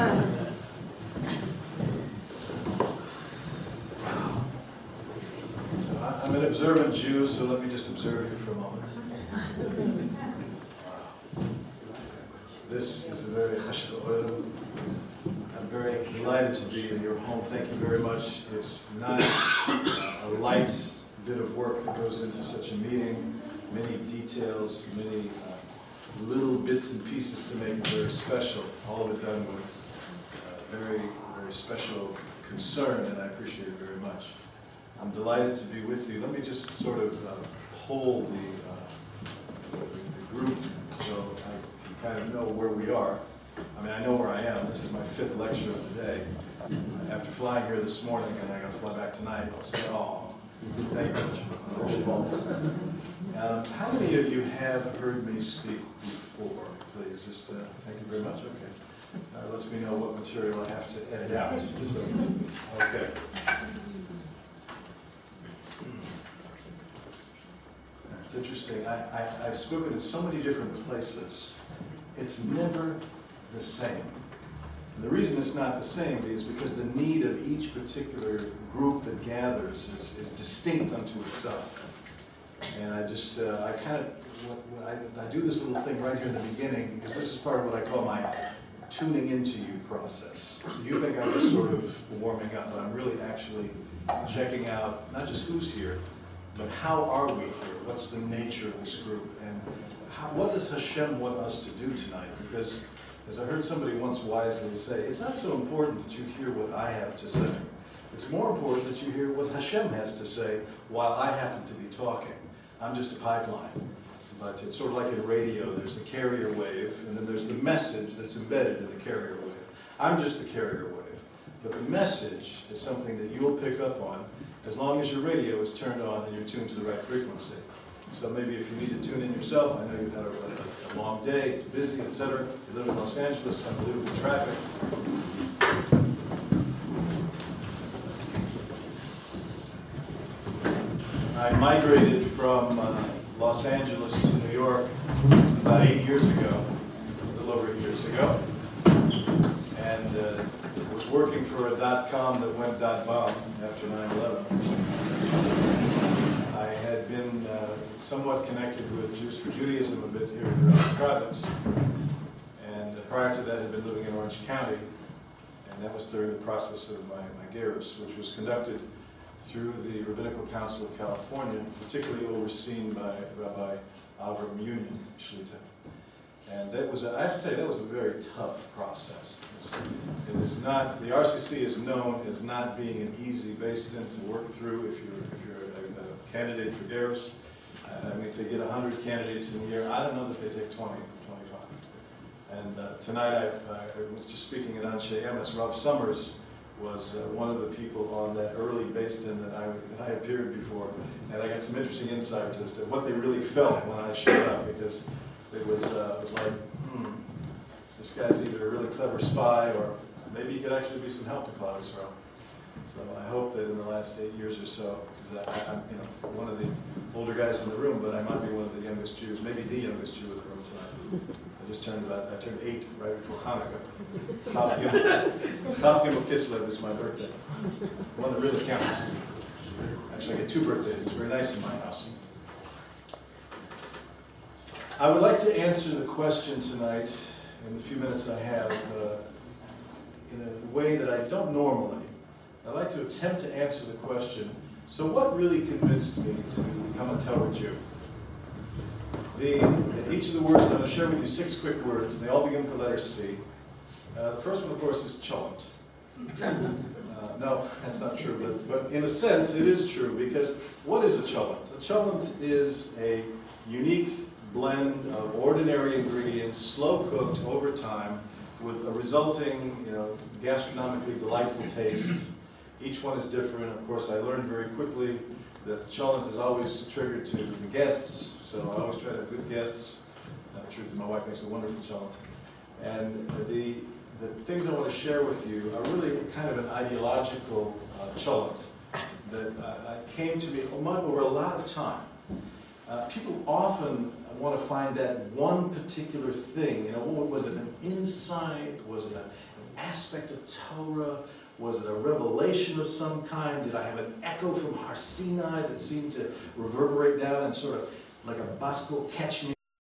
So I'm an observant Jew, so let me just observe you for a moment. This is a very chashuk oil. I'm very delighted to be in your home. Thank you very much. It's not a light bit of work that goes into such a meeting. Many details, many little bits and pieces to make it very special. All of it done with very, very special concern, and I appreciate it very much. I'm delighted to be with you. Let me just sort of poll the group so I can kind of know where we are. I mean, I know where I am. This is my 5th lecture of the day. After flying here this morning, and I got to fly back tonight, I'll say, oh, thank you. How many of you have heard me speak before? Please, just thank you very much. Okay. Lets me know what material I have to edit out. So, okay. It's interesting. I've spoken in so many different places. It's never the same. And the reason it's not the same is because the need of each particular group that gathers is distinct unto itself. And I just, I do this little thing right here in the beginning because this is part of what I call my tuning into you process. So you think I'm just sort of warming up, but I'm really actually checking out not just who's here, but how are we here? What's the nature of this group? And what does Hashem want us to do tonight? Because as I heard somebody once wisely say, it's not so important that you hear what I have to say. It's more important that you hear what Hashem has to say while I happen to be talking. I'm just a pipeline. But it's sort of like in radio, there's the carrier wave, and then there's the message that's embedded in the carrier wave. I'm just the carrier wave. But the message is something that you'll pick up on as long as your radio is turned on and you're tuned to the right frequency. So maybe if you need to tune in yourself, I know you've had a long day, it's busy, etc. You live in Los Angeles, unbelievable traffic. I migrated from Los Angeles to New York about 8 years ago, a little over 8 years ago, and was working for a .com that went .bomb after 9/11. I had been somewhat connected with Jews for Judaism a bit here in the province, and prior to that had been living in Orange County, and that was during the process of my gerus, which was conducted through the Rabbinical Council of California, particularly overseen by Rabbi Avram Union Shlita. And that was, I have to tell you, that was a very tough process. It is not, the RCC is known as not being an easy basin to work through if you're a candidate for gerus. I mean, if they get 100 candidates in a year, I don't know that they take 20 or 25. And tonight I was just speaking at Anshe Emes. Rob Summers was one of the people on that early basin that I appeared before, and I got some interesting insights as to what they really felt when I showed up, because it was like, this guy's either a really clever spy, or maybe he could actually be some help to Cloud Israel. So I hope that in the last 8 years or so, because I'm one of the older guys in the room, but I might be one of the youngest Jews, maybe the youngest Jew in the room tonight. I turned 8 right before Hanukkah. Chav Gimel Kislev is my birthday. One that really counts. Actually, I get 2 birthdays. It's very nice in my house. I would like to answer the question tonight, in the few minutes I have, in a way that I don't normally. I'd like to attempt to answer the question, so what really convinced me to become a Torah Jew? Each of the words, I'm going to share with you 6 quick words. They all begin with the letter C. The first one, of course, is cholent. No, that's not true, but in a sense, it is true, because what is a cholent? A cholent is a unique blend of ordinary ingredients, slow cooked over time, with a resulting, gastronomically delightful taste. Each one is different. Of course, I learned very quickly that the cholent is always triggered to the guests, so I always try to have good guests. The truth is, my wife makes a wonderful cholent. And the things I want to share with you are really kind of an ideological cholent that came to me over a lot of time. People often want to find that one particular thing. Was it an insight? Was it aspect of Torah? Was it a revelation of some kind? Did I have an echo from Har Sinai that seemed to reverberate down and sort of like a basco catch me